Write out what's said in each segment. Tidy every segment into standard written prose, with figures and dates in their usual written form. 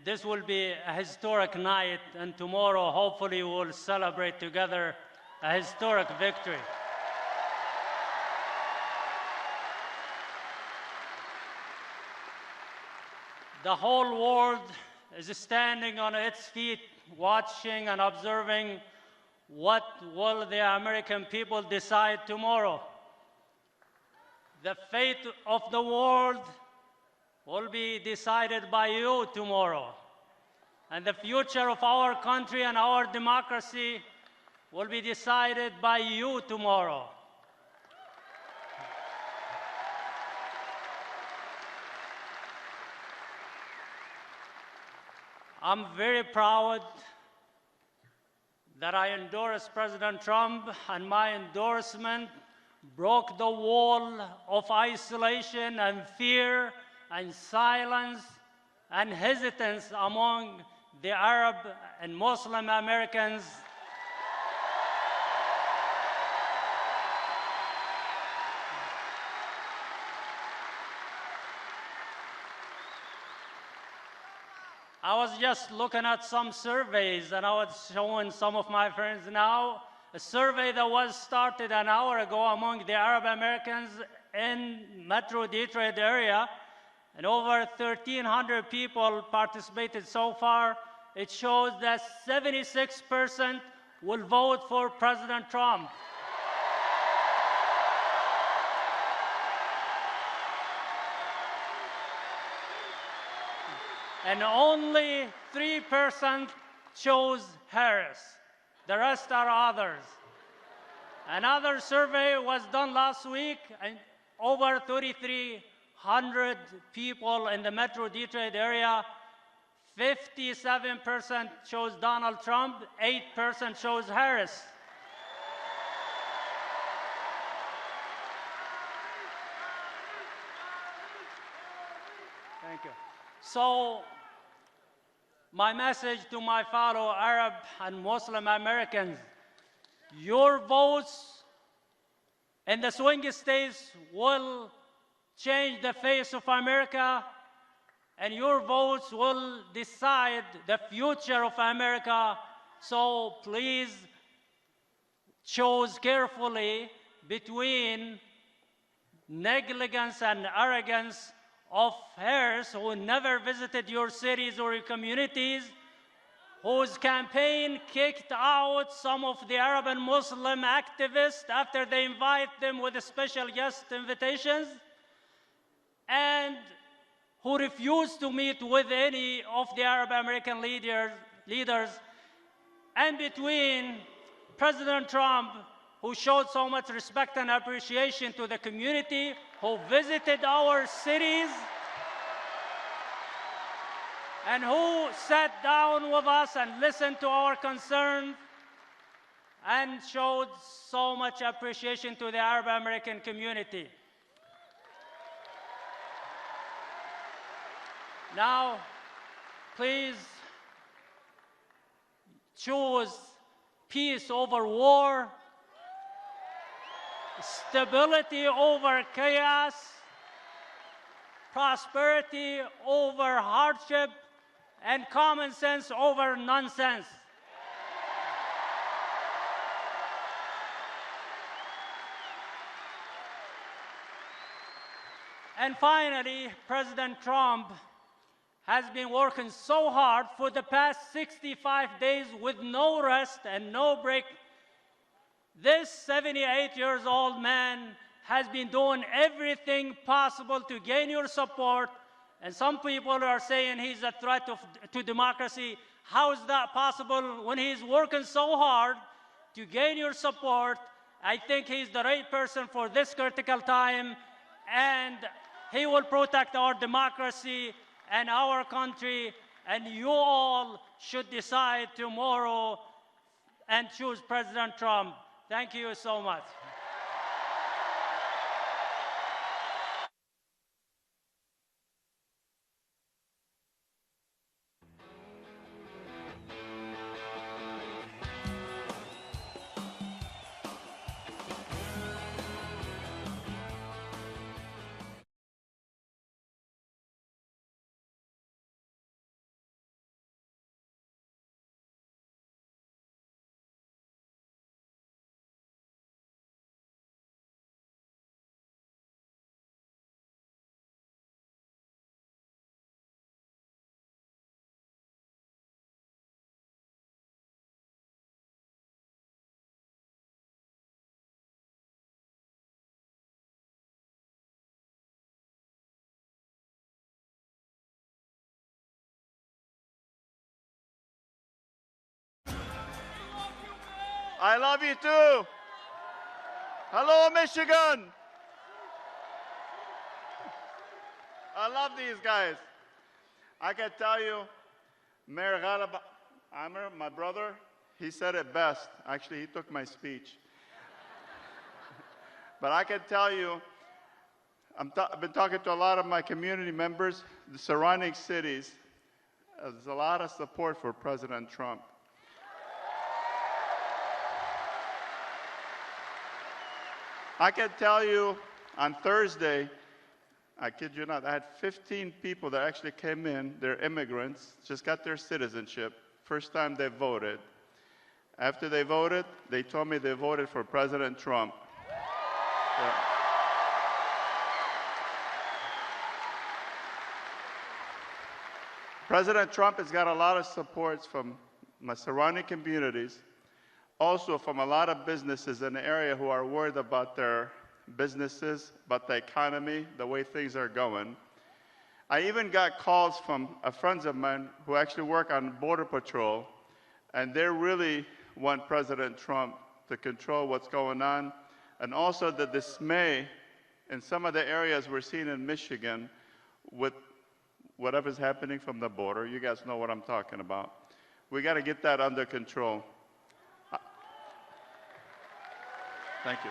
this will be a historic night, and tomorrow, hopefully, we'll celebrate together a historic victory. The whole world is standing on its feet, watching and observing what will the American people decide tomorrow. The fate of the world will be decided by you tomorrow. And the future of our country and our democracy will be decided by you tomorrow. I'm very proud that I endorse President Trump, and my endorsement broke the wall of isolation and fear and silence and hesitance among the Arab and Muslim Americans. I was just looking at some surveys, and I was showing some of my friends now a survey that was started an hour ago among the Arab Americans in Metro Detroit area, and over 1,300 people participated so far. It shows that 76% will vote for President Trump. And only 3% chose Harris. The rest are others. Another survey was done last week, and over 3,300 people in the Metro Detroit area, 57% chose Donald Trump, 8% chose Harris. Thank you. So, my message to my fellow Arab and Muslim Americans, your votes in the swing states will change the face of America, and your votes will decide the future of America. So please choose carefully between negligence and arrogance of Harris, who never visited your cities or your communities, whose campaign kicked out some of the Arab and Muslim activists after they invite them with special guest invitations, and who refused to meet with any of the Arab American leaders, and between President Trump, who showed so much respect and appreciation to the community, who visited our cities, and who sat down with us and listened to our concerns, and showed so much appreciation to the Arab American community. Now, please choose peace over war, stability over chaos, prosperity over hardship, and common sense over nonsense. And finally, President Trump has been working so hard for the past 65 days with no rest and no break. This 78-year-old man has been doing everything possible to gain your support, and some people are saying he's a threat to democracy. How is that possible when he's working so hard to gain your support? I think he's the right person for this critical time, and he will protect our democracy and our country, and you all should decide tomorrow and choose President Trump. Thank you so much. I love you too. Hello, Michigan. I love these guys. I can tell you, Mayor Ghalib Amr, my brother, he said it best. Actually, he took my speech. But I can tell you, I've been talking to a lot of my community members, the surrounding cities. There's a lot of support for President Trump. I can tell you, on Thursday, I kid you not, I had 15 people that actually came in. They're immigrants, just got their citizenship, first time they voted. After they voted, they told me they voted for President Trump. Yeah. President Trump has got a lot of support from my surrounding communities, also from a lot of businesses in the area who are worried about their businesses, about the economy, the way things are going. I even got calls from friends of mine who actually work on Border Patrol, and they really want President Trump to control what's going on, and also the dismay in some of the areas we're seeing in Michigan with whatever's happening from the border. You guys know what I'm talking about. We got to get that under control. Thank you.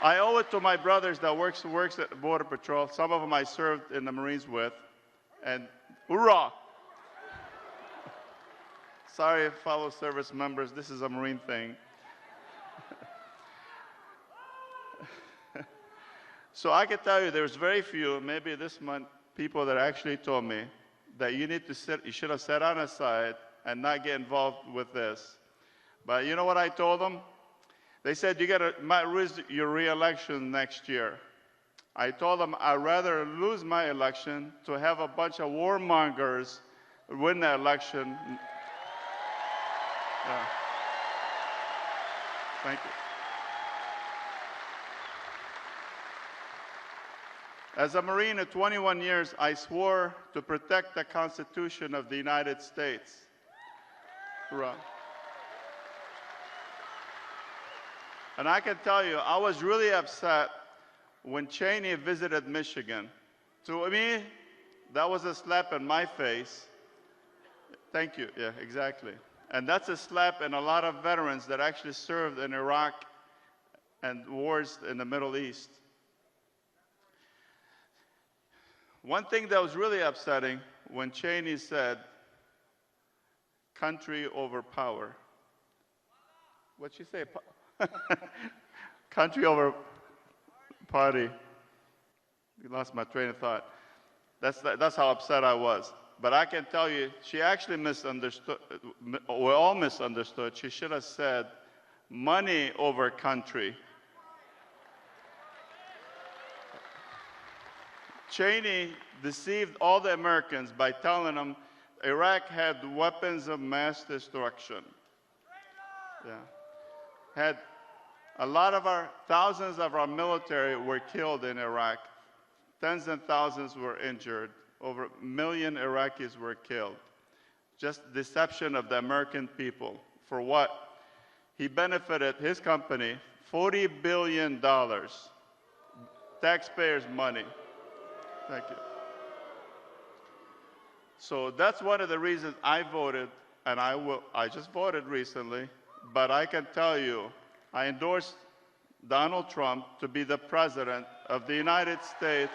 I owe it to my brothers that works at Border Patrol. Some of them I served in the Marines with, and hoorah! Sorry, fellow service members, this is a Marine thing. So I can tell you there's very few, maybe this month, people that actually told me that you should have sat on the side and not get involved with this. But you know what I told them? They said might lose your re-election next year. I told them I'd rather lose my election to have a bunch of warmongers win the election. Yeah. Thank you. As a Marine of 21 years, I swore to protect the Constitution of the United States. Hurrah. And I can tell you, I was really upset when Cheney visited Michigan. To me, that was a slap in my face. Thank you. Yeah, exactly. And that's a slap in a lot of veterans that actually served in Iraq and wars in the Middle East. One thing that was really upsetting when Cheney said, country over power. What'd you say? Country over party. You lost my train of thought. That's how upset I was. But I can tell you, she actually misunderstood. We all misunderstood. She should have said, money over country. Cheney deceived all the Americans by telling them Iraq had weapons of mass destruction. Yeah. Had a lot of thousands of our military were killed in Iraq. Tens and thousands were injured. Over 1 million Iraqis were killed. Just deception of the American people. For what? He benefited his company $40 billion. Taxpayers' money. Thank you. So that's one of the reasons I voted, and I just voted recently, but I can tell you, I endorsed Donald Trump to be the President of the United States.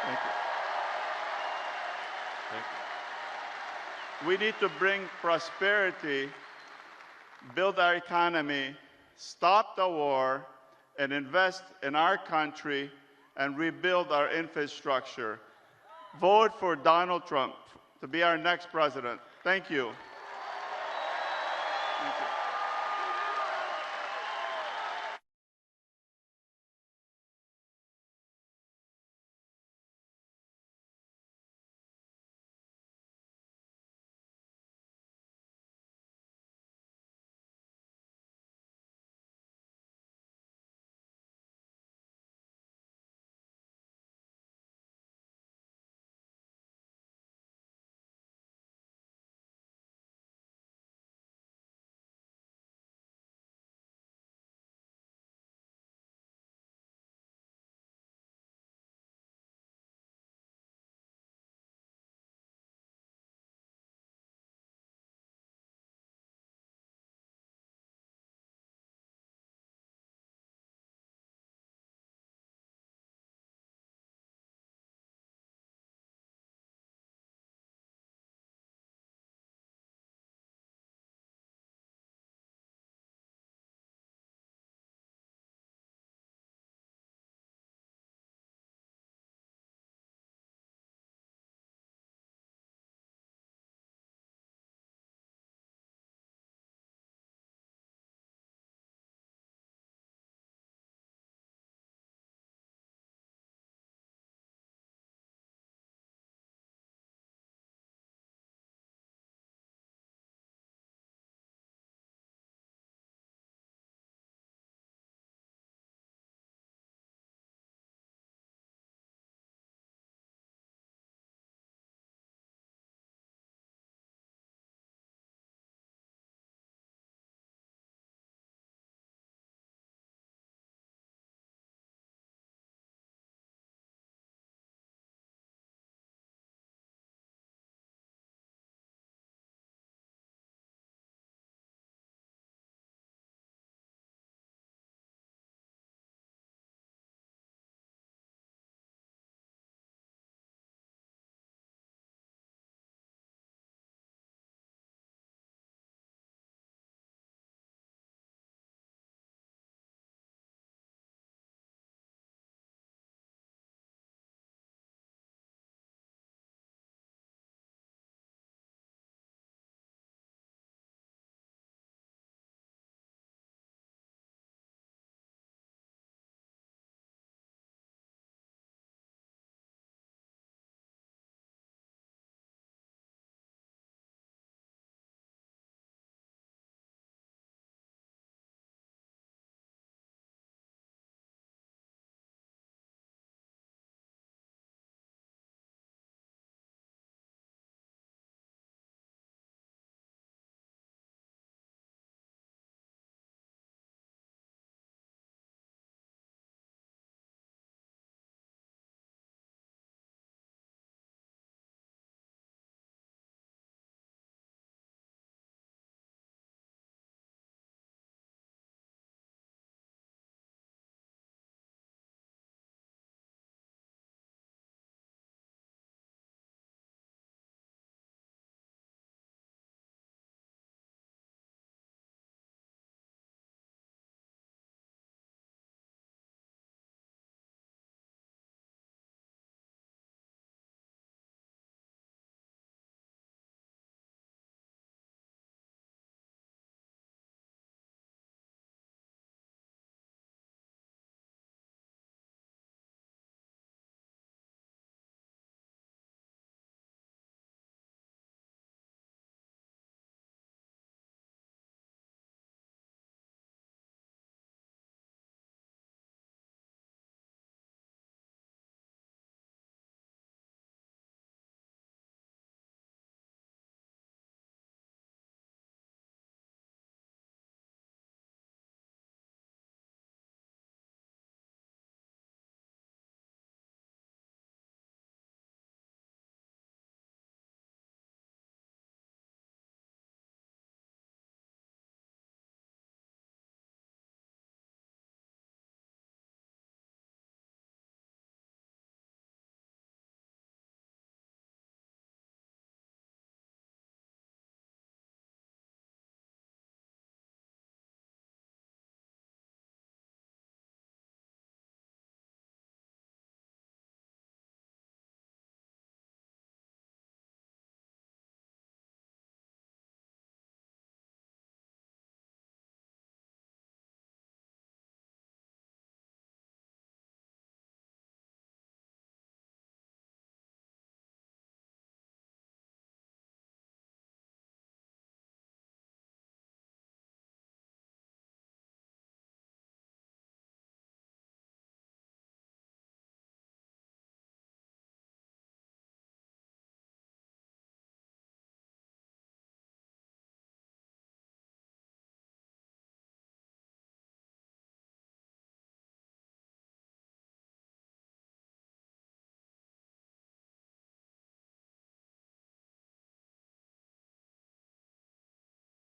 Thank you. Thank you. We need to bring prosperity, build our economy, stop the war, and invest in our country and rebuild our infrastructure. Vote for Donald Trump to be our next president. Thank you. Thank you.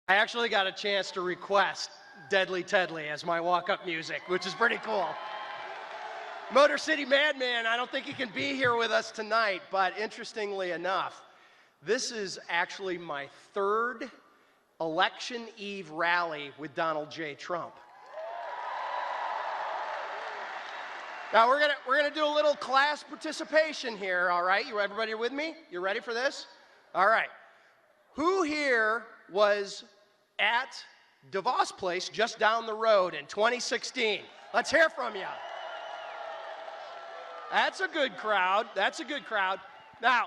I actually got a chance to request Deadly Tedley as my walk-up music, which is pretty cool. Motor City Madman, I don't think he can be here with us tonight, but interestingly enough, this is actually my third election eve rally with Donald J. Trump. Now we're gonna do a little class participation here, all right? Everybody with me? You ready for this? All right. Who here was at DeVos Place just down the road in 2016? Let's hear from you. That's a good crowd. That's a good crowd. Now,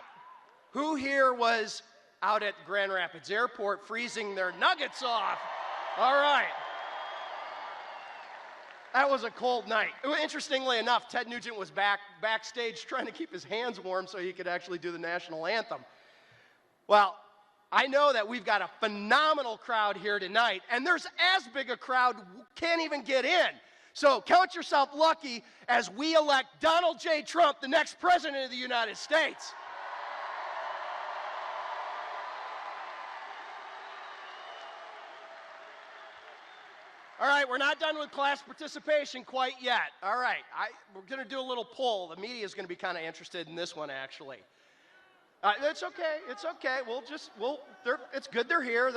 who here was out at Grand Rapids Airport freezing their nuggets off? All right. That was a cold night. Interestingly enough, Ted Nugent was backstage trying to keep his hands warm so he could actually do the national anthem. Well, I know that we've got a phenomenal crowd here tonight, and there's as big a crowd can't even get in. So count yourself lucky as we elect Donald J. Trump, the next president of the United States. All right, we're not done with class participation quite yet. All right, we're going to do a little poll. The media is going to be kind of interested in this one, actually. It's okay. It's okay. It's good they're here.